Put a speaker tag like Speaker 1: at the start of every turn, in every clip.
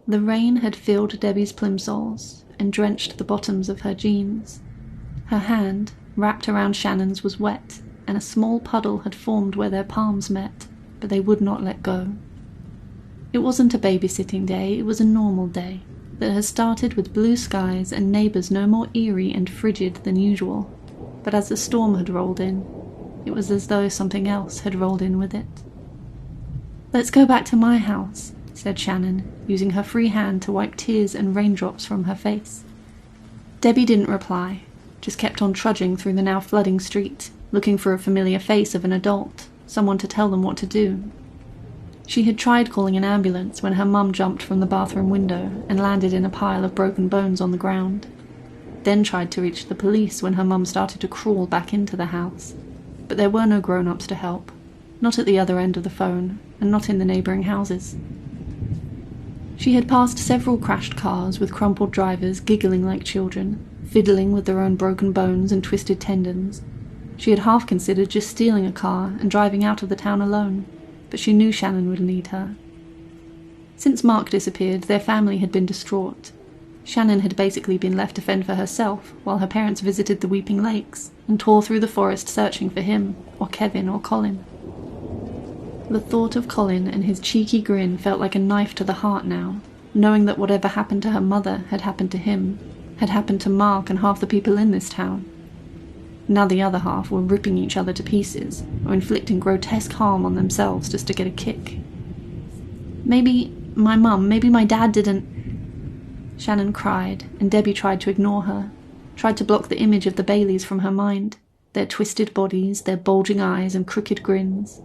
Speaker 1: The rain had filled Debbie's plimsolls and drenched the bottoms of her jeans. Her hand, wrapped around Shannon's, was wet, and a small puddle had formed where their palms met, but they would not let go. It wasn't a babysitting day, it was a normal day, that had started with blue skies and neighbours no more eerie and frigid than usual, but as the storm had rolled in, it was as though something else had rolled in with it. "Let's go back to my house," said Shannon, using her free hand to wipe tears and raindrops from her face. Debbie didn't reply, just kept on trudging through the now flooding street, looking for a familiar face of an adult, someone to tell them what to do. She had tried calling an ambulance when her mum jumped from the bathroom window and landed in a pile of broken bones on the ground, then tried to reach the police when her mum started to crawl back into the house, but there were no grown-ups to help, not at the other end of the phone, and not in the neighbouring houses. She had passed several crashed cars with crumpled drivers giggling like children, fiddling with their own broken bones and twisted tendons. She had half considered just stealing a car and driving out of the town alone, but she knew Shannon would need her. Since Mark disappeared, their family had been distraught. Shannon had basically been left to fend for herself while her parents visited the Weeping Lakes and tore through the forest searching for him, or Kevin, or Colin. The thought of Colin and his cheeky grin felt like a knife to the heart now, knowing that whatever happened to her mother had happened to him, had happened to Mark and half the people in this town. Now the other half were ripping each other to pieces, or inflicting grotesque harm on themselves just to get a kick. Maybe my dad didn't... Shannon cried, and Debbie tried to ignore her, tried to block the image of the Baileys from her mind, their twisted bodies, their bulging eyes and crooked grins.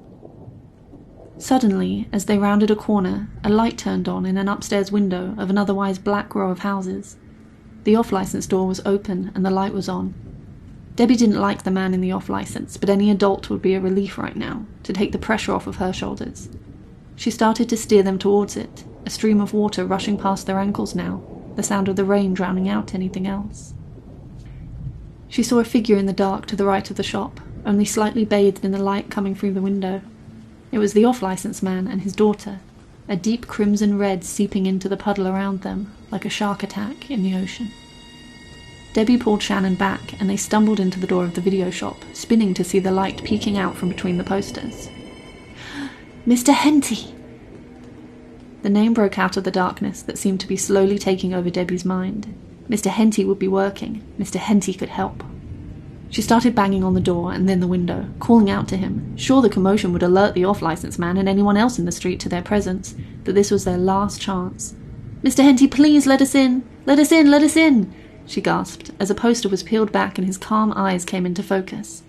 Speaker 1: Suddenly, as they rounded a corner, a light turned on in an upstairs window of an otherwise black row of houses. The off-license door was open and the light was on. Debbie didn't like the man in the off-license, but any adult would be a relief right now, to take the pressure off of her shoulders. She started to steer them towards it, a stream of water rushing past their ankles now, the sound of the rain drowning out anything else. She saw a figure in the dark to the right of the shop, only slightly bathed in the light coming through the window. It was the off-license man and his daughter, a deep crimson red seeping into the puddle around them, like a shark attack in the ocean. Debbie pulled Shannon back, and they stumbled into the door of the video shop, spinning to see the light peeking out from between the posters. "Mr. Henty!" The name broke out of the darkness that seemed to be slowly taking over Debbie's mind. Mr. Henty would be working. Mr. Henty could help. She started banging on the door and then the window, calling out to him, sure the commotion would alert the off-license man and anyone else in the street to their presence, that this was their last chance. "Mr. Henty, please let us in! Let us in! Let us in!" she gasped, as a poster was peeled back and his calm eyes came into focus.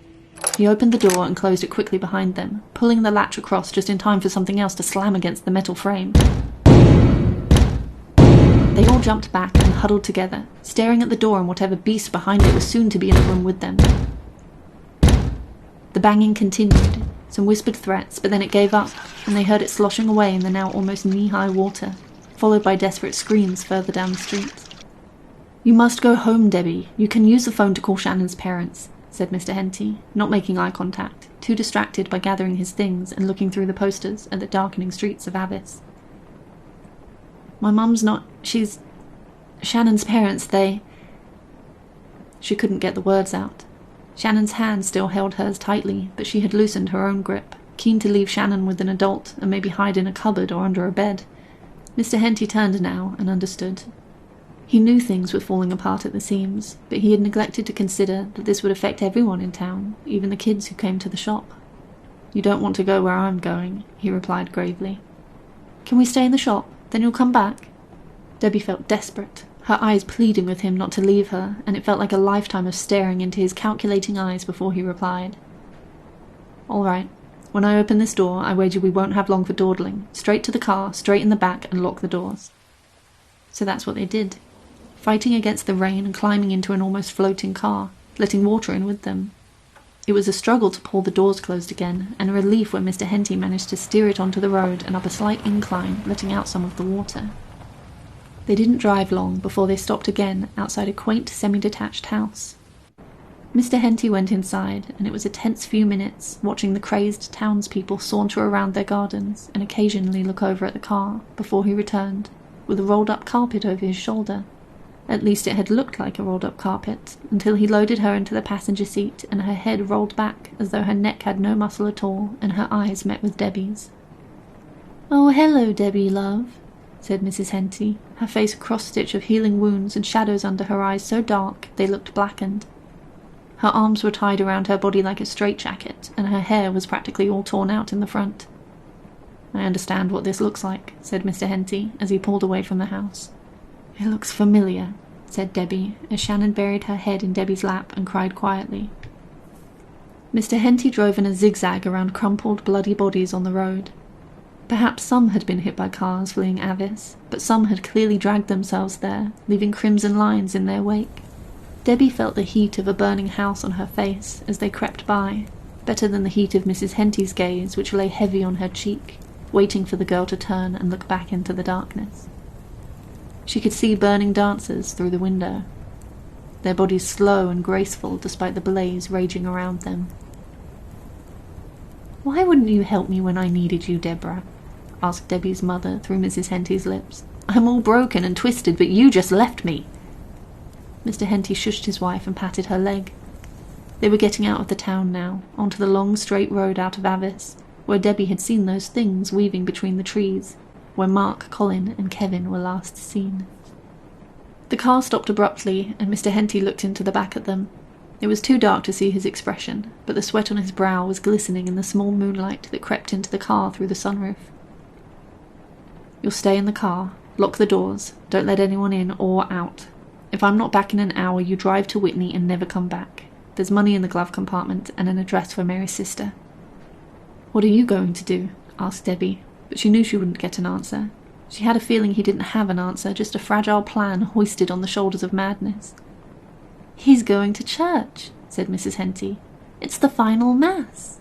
Speaker 1: He opened the door and closed it quickly behind them, pulling the latch across just in time for something else to slam against the metal frame. They all jumped back and huddled together, staring at the door and whatever beast behind it was soon to be in the room with them. The banging continued, some whispered threats, but then it gave up, and they heard it sloshing away in the now almost knee-high water, followed by desperate screams further down the street. "You must go home, Debbie. You can use the phone to call Shannon's parents," said Mr. Henty, not making eye contact, too distracted by gathering his things and looking through the posters at the darkening streets of Avis. "My mum's not... she's... Shannon's parents, they..." She couldn't get the words out. Shannon's hand still held hers tightly, but she had loosened her own grip, keen to leave Shannon with an adult and maybe hide in a cupboard or under a bed. Mr. Henty turned now and understood. He knew things were falling apart at the seams, but he had neglected to consider that this would affect everyone in town, even the kids who came to the shop. "You don't want to go where I'm going," he replied gravely. "Can we stay in the shop? Then you'll come back?" Debbie felt desperate, her eyes pleading with him not to leave her, and it felt like a lifetime of staring into his calculating eyes before he replied. "All right. When I open this door, I wager we won't have long for dawdling. Straight to the car, straight in the back, and lock the doors." So that's what they did. Fighting against the rain and climbing into an almost floating car, letting water in with them. It was a struggle to pull the doors closed again, and a relief when Mr. Henty managed to steer it onto the road and up a slight incline, letting out some of the water. They didn't drive long before they stopped again outside a quaint semi-detached house. Mr. Henty went inside, and it was a tense few minutes watching the crazed townspeople saunter around their gardens and occasionally look over at the car before he returned, with a rolled-up carpet over his shoulder. At least it had looked like a rolled-up carpet, until he loaded her into the passenger seat and her head rolled back as though her neck had no muscle at all and her eyes met with Debbie's. "Oh, hello, Debbie, love," said Mrs. Henty, her face a cross-stitch of healing wounds and shadows under her eyes so dark they looked blackened. Her arms were tied around her body like a straitjacket, and her hair was practically all torn out in the front. "I understand what this looks like," said Mr. Henty as he pulled away from the house. "It looks familiar," said Debbie, as Shannon buried her head in Debbie's lap and cried quietly. Mr. Henty drove in a zigzag around crumpled, bloody bodies on the road. Perhaps some had been hit by cars fleeing Avis, but some had clearly dragged themselves there, leaving crimson lines in their wake. Debbie felt the heat of a burning house on her face as they crept by, better than the heat of Mrs. Henty's gaze, which lay heavy on her cheek, waiting for the girl to turn and look back into the darkness. She could see burning dancers through the window, their bodies slow and graceful despite the blaze raging around them. "Why wouldn't you help me when I needed you, Deborah?" asked Debbie's mother through Mrs. Henty's lips. "I'm all broken and twisted, but you just left me." Mr. Henty shushed his wife and patted her leg. They were getting out of the town now, onto the long straight road out of Avis, where Debbie had seen those things weaving between the trees, where Mark, Colin and Kevin were last seen. The car stopped abruptly, and Mr. Henty looked into the back at them. It was too dark to see his expression, but the sweat on his brow was glistening in the small moonlight that crept into the car through the sunroof. "You'll stay in the car, lock the doors, don't let anyone in or out. If I'm not back in an hour, you drive to Whitney and never come back. There's money in the glove compartment and an address for Mary's sister." "What are you going to do?" asked Debbie, but she knew she wouldn't get an answer. She had a feeling he didn't have an answer, just a fragile plan hoisted on the shoulders of madness. "He's going to church," said Mrs. Henty. "It's the final mass."